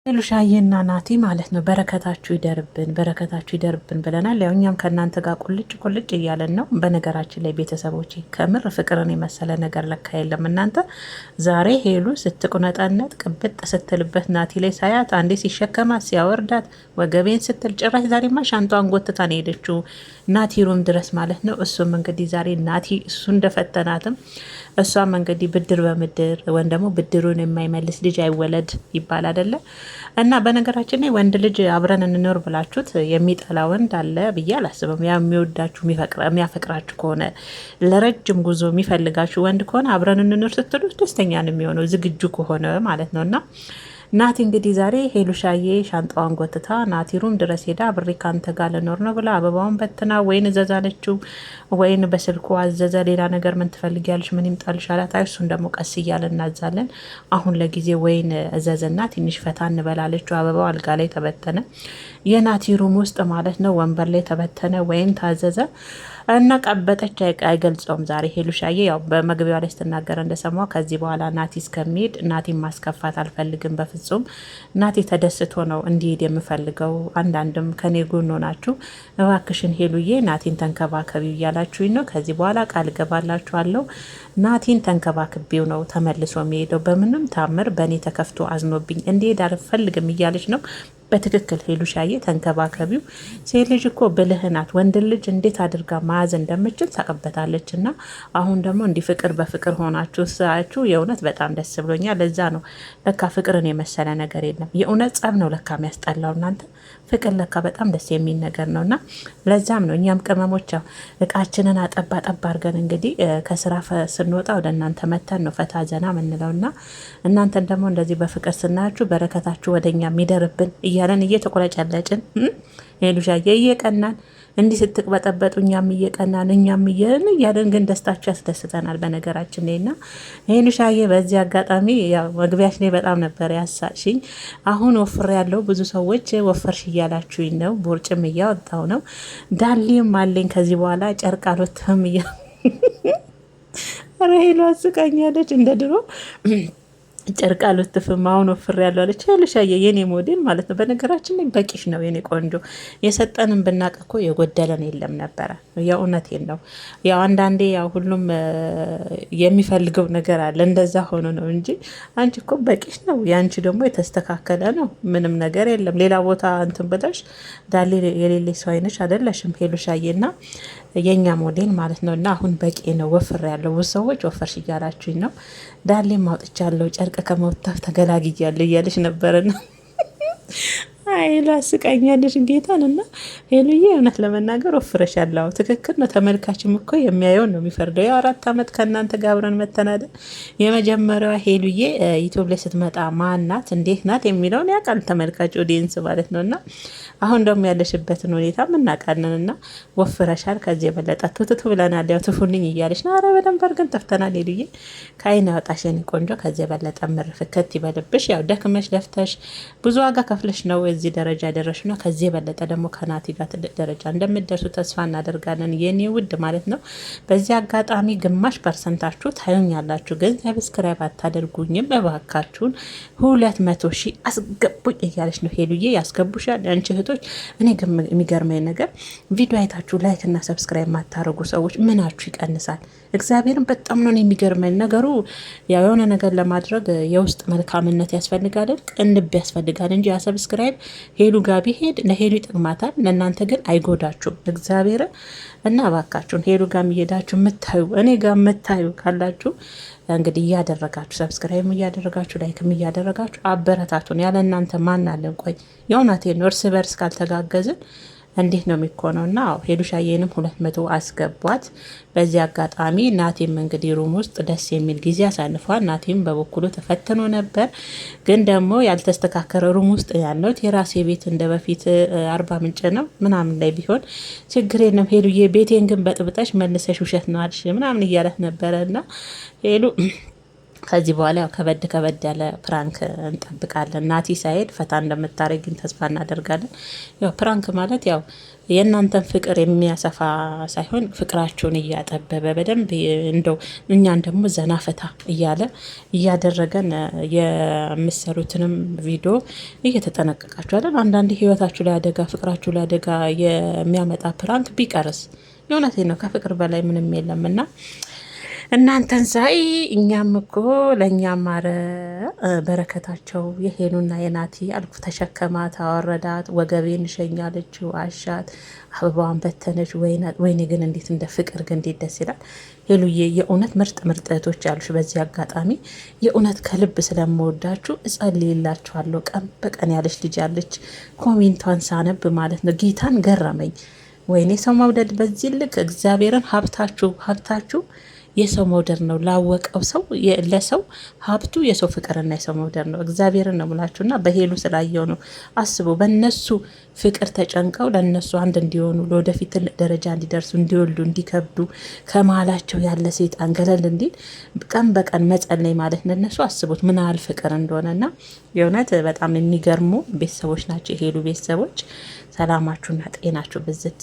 ሄሉሻዬና ናቲ ማለት ነው። በረከታችሁ ይደርብን ብለናል። ያው እኛም ከእናንተ ጋር ቁልጭ እያለን ነው። በነገራችን ላይ ቤተሰቦች ከምር ፍቅርን የመሰለ ነገር ለካ የለም። እናንተ ዛሬ ሄሉ ስትቁነጠነጥ ቅብጥ ስትልበት ናቲ ላይ ሳያት አንዴ ሲሸከማት ሲያወርዳት ወገቤን ስትል ጭራሽ ዛሬማ ሻንጧን ጎትታ ነው ሄደችው ናቲ ሩም ድረስ ማለት ነው። እሱም እንግዲህ ዛሬ ናቲ እሱ እንደፈተናትም እሷም እንግዲህ ብድር በምድር ወይም ደግሞ ብድሩን የማይመልስ ልጅ አይወለድ ይባል አይደለ? እና በነገራችን ላይ ወንድ ልጅ አብረን እንኖር ብላችሁት የሚጠላ ወንድ አለ ብዬ አላስብም። ያ የሚወዳችሁ የሚያፈቅራችሁ ከሆነ ለረጅም ጉዞ የሚፈልጋችሁ ወንድ ከሆነ አብረን እንኖር ስትሉት ደስተኛ ነው የሚሆነው ዝግጁ ከሆነ ማለት ነው። እና ናቲ እንግዲህ ዛሬ ሄሉሻዬ ሻንጣዋን ጎትታ ናቲ ሩም ድረስ ሄዳ ብሬ ካንተ ጋር ልኖር ነው ብላ አበባውን በትና ወይን እዘዛለችው ወይን በስልኩ አዘዘ። ሌላ ነገር ምን ትፈልጊያለሽ? ምን ይምጣልሽ አላት። አይ እሱን ደግሞ ቀስ እያለ እናዛለን። አሁን ለጊዜ ወይን እዘዝና ትንሽ ፈታ እንበላለችው። አበባው አልጋ ላይ ተበተነ፣ የናቲ ሩም ውስጥ ማለት ነው ወንበር ላይ ተበተነ። ወይን ታዘዘ እና ቀበጠች። አይገልጸውም ዛሬ ሄሉሻዬ ያው በመግቢያው ላይ ስትናገር እንደሰማው ከዚህ በኋላ ናቲ እስከሚሄድ ናቲን ማስከፋት አልፈልግም በፍጹም ናቲ ተደስቶ ነው እንዲሄድ የምፈልገው። አንዳንድም ከኔ ጎን ሆናችሁ እባክሽን ሄሉዬ ናቲን ተንከባከቢው እያላችሁኝ ነው። ከዚህ በኋላ ቃል ገባላችኋለሁ ናቲን ተንከባክቤው ነው ተመልሶ የሚሄደው። በምንም ታምር በእኔ ተከፍቶ አዝኖብኝ እንዲሄድ አልፈልግም እያለች ነው። በትክክል ሄሉሻዬ ተንከባከቢው። ሴት ልጅ እኮ ብልህ ናት። ወንድ ልጅ እንዴት አድርጋ መያዝ እንደምችል ታቀበታለች። እና አሁን ደግሞ እንዲህ ፍቅር በፍቅር ሆናችሁ ሳያችሁ የእውነት በጣም ደስ ብሎኛል። ለዛ ነው ለካ ፍቅርን የመሰለ ነገር የለም። የእውነት ጸብ ነው ለካ የሚያስጠላው እናንተ። ፍቅር ለካ በጣም ደስ የሚል ነገር ነው። እና ለዛም ነው እኛም ቅመሞች እቃችንን አጠባ አድርገን እንግዲህ ከስራ ስንወጣ ወደ እናንተ መተን ነው ፈታ ዘና ምንለው። እና እናንተን ደግሞ እንደዚህ በፍቅር ስናያችሁ በረከታችሁ ወደኛ የሚደርብን እያለን እየተቆለጨለጭን ሄሉሻዬ እየቀናን እንዲህ ስትቅበጠበጡ እኛም እየቀናን እያለን ግን ደስታችሁ ያስደስተናል። በነገራችን ላይ ና ሄሉሻዬ በዚህ አጋጣሚ ያው መግቢያሽ ላይ በጣም ነበር ያሳሽኝ። አሁን ወፍር ያለው ብዙ ሰዎች ወፈርሽ እያላችሁኝ ነው። ቦርጭም እያወጣው ነው። ዳሌም አለኝ ከዚህ በኋላ ጨርቅ አልወጥም እያ ሄሉ አስቃኛለች እንደ ድሮ ጨርቅ አልወትፍም አሁን ወፍር ያለው አለች ሄሉሻዬ የኔ ሞዴል ማለት ነው። በነገራችን ላይ በቂሽ ነው የኔ ቆንጆ። የሰጠንን ብናቅ እኮ የጎደለን የለም ነበረ። የእውነቴን ነው። ያው አንዳንዴ ያው ሁሉም የሚፈልገው ነገር አለ እንደዛ ሆኖ ነው እንጂ አንቺ እኮ በቂሽ ነው። የአንቺ ደግሞ የተስተካከለ ነው። ምንም ነገር የለም። ሌላ ቦታ እንትን ብለሽ ዳሌ የሌለ ሰው አይነሽ አይደለሽም ሄሉሻዬ። ና የኛ ሞዴል ማለት ነው። እና አሁን በቂ ነው ወፍር ያለው ብዙ ሰዎች ወፈርሽ እያላችሁኝ ነው። ዳሌም አውጥቻለሁ ጨርቅ ከመውጣት ተገላግያለሁ እያለች ነበርና ሄሉ አስቃኛለች ጌታን። እና ሄሉዬ እውነት ለመናገር ወፍረሻለሁ። ትክክል ነው። ተመልካችም እኮ የሚያየውን ነው የሚፈርደው። ያው 4 ዓመት ከእናንተ ጋር አብረን መተናደን የመጀመሪያዋ ሄሉዬ ዩቲዩብ ላይ ስትመጣ ማናት እንዴት ናት የሚለውን ያውቃል ተመልካች ኦዲየንስ ማለት ነው። እና አሁን ደግሞ ያለሽበትን ሁኔታ ምናቃለን። እና ወፍረሻል። ከዚህ የበለጠ ትትቱ ብለናል። ያው ትፉልኝ እያለች ነው። ኧረ በደንብ አድርገን ተፍተናል ሄሉዬ። ከአይን ያወጣሽ የኔ ቆንጆ። ከዚህ የበለጠ ምር ፍከት ይበልብሽ። ያው ደክመሽ ለፍተሽ ብዙ ዋጋ ከፍለሽ ነው እዚህ ደረጃ ደረሽ ነው። ከዚህ የበለጠ ደግሞ ከናቲ ጋር ትልቅ ደረጃ እንደምትደርሱ ተስፋ እናደርጋለን የኔ ውድ ማለት ነው። በዚህ አጋጣሚ ግማሽ ፐርሰንታችሁ ታዩኛላችሁ፣ ግን ሰብስክራይብ አታደርጉኝም። እባካችሁን 200 ሺህ አስገቡኝ እያለች ነው ሄሉዬ። ያስገቡሻል አንቺ እህቶች። እኔ የሚገርመኝ ነገር ቪዲዮ አይታችሁ ላይክ እና ሰብስክራይብ ማታረጉ ሰዎች ምናችሁ ይቀንሳል? እግዚአብሔርን በጣም ነው የሚገርመኝ ነገሩ። ያው የሆነ ነገር ለማድረግ የውስጥ መልካምነት ያስፈልጋል፣ ቅንብ ያስፈልጋል እንጂ ያ ሰብስክራይብ ሄሉ ጋር ቢሄድ ለሄሉ ይጠቅማታል፣ ለእናንተ ግን አይጎዳችሁም። እግዚአብሔር እና እባካችሁን ሄሉ ጋር እየሄዳችሁ የምታዩ እኔ ጋር የምታዩ ካላችሁ እንግዲህ እያደረጋችሁ ሰብስክራይብ እያደረጋችሁ ላይክም እያደረጋችሁ አበረታቱን። ያለ እናንተ ማን አለን? ቆይ የእውነቴን ነው። እርስ በርስ ካልተጋገዝን እንዴት ነው የሚኮነው? እና ሄሉሻዬንም 200 አስገቧት። በዚህ አጋጣሚ ናቲም እንግዲህ ሩም ውስጥ ደስ የሚል ጊዜ አሳልፏል። ናቲም በበኩሉ ተፈትኖ ነበር፣ ግን ደግሞ ያልተስተካከረ ሩም ውስጥ ያለሁት የራሴ ቤት እንደ በፊት 40 ምንጭ ነው ምናምን ላይ ቢሆን ችግር የለም ሄሉዬ፣ ቤቴን ግን በጥብጠሽ መልሰሽ ውሸት ነው አልሽ ምናምን እያለት ነበረ። እና ሄሉ ከዚህ በኋላ ያው ከበድ ያለ ፕራንክ እንጠብቃለን። ናቲ ሳይሄድ ፈታ እንደምታደርጊን ተስፋ እናደርጋለን። ያው ፕራንክ ማለት ያው የእናንተን ፍቅር የሚያሰፋ ሳይሆን ፍቅራችሁን እያጠበበ በደንብ እንደው እኛን ደግሞ ዘና ፈታ እያደረገን የምሰሩትንም ቪዲዮ እየተጠነቀቃችኋለን። አንዳንድ ህይወታችሁ ላይ አደጋ፣ ፍቅራችሁ ላይ አደጋ የሚያመጣ ፕራንክ ቢቀርስ? የእውነቴ ነው። ከፍቅር በላይ ምንም የለምና እናንተን ሳይ እኛም እኮ ለእኛም ማረ በረከታቸው የሄኑና የናቲ አልኩ። ተሸከማት፣ አወረዳት፣ ወገቤን ሸኛለችው፣ አሻት፣ አበባዋን በተነች። ወይኔ ግን እንዴት እንደ ፍቅር ግን እንዴት ደስ ይላል። ሄሉዬ የእውነት ምርጥ እህቶች አሉሽ። በዚህ አጋጣሚ የእውነት ከልብ ስለምወዳችሁ እጸልይላችኋለሁ። ቀን በቀን ያለች ልጅ ያለች ኮሜንቷን ሳነብ ማለት ነው ጌታን ገረመኝ። ወይኔ ሰው መውደድ በዚህ ልክ እግዚአብሔርን ሀብታችሁ የሰው መውደድ ነው። ላወቀው ሰው ለሰው ሀብቱ የሰው ፍቅርና የሰው መውደድ ነው። እግዚአብሔርን ነው ብላችሁና በሄሉ ስላየው ነው። አስቡ፣ በነሱ ፍቅር ተጨንቀው ለነሱ አንድ እንዲሆኑ ለወደፊት ትልቅ ደረጃ እንዲደርሱ እንዲወልዱ እንዲከብዱ ከመሀላቸው ያለ ሴጣን ገለል እንዲል ቀን በቀን መጸለይ ማለት ለነሱ አስቡት ምን ያህል ፍቅር እንደሆነና የእውነት በጣም የሚገርሙ ቤተሰቦች ናቸው የሄሉ ቤተሰቦች። ሰላማችሁና ጤናችሁ ብዝት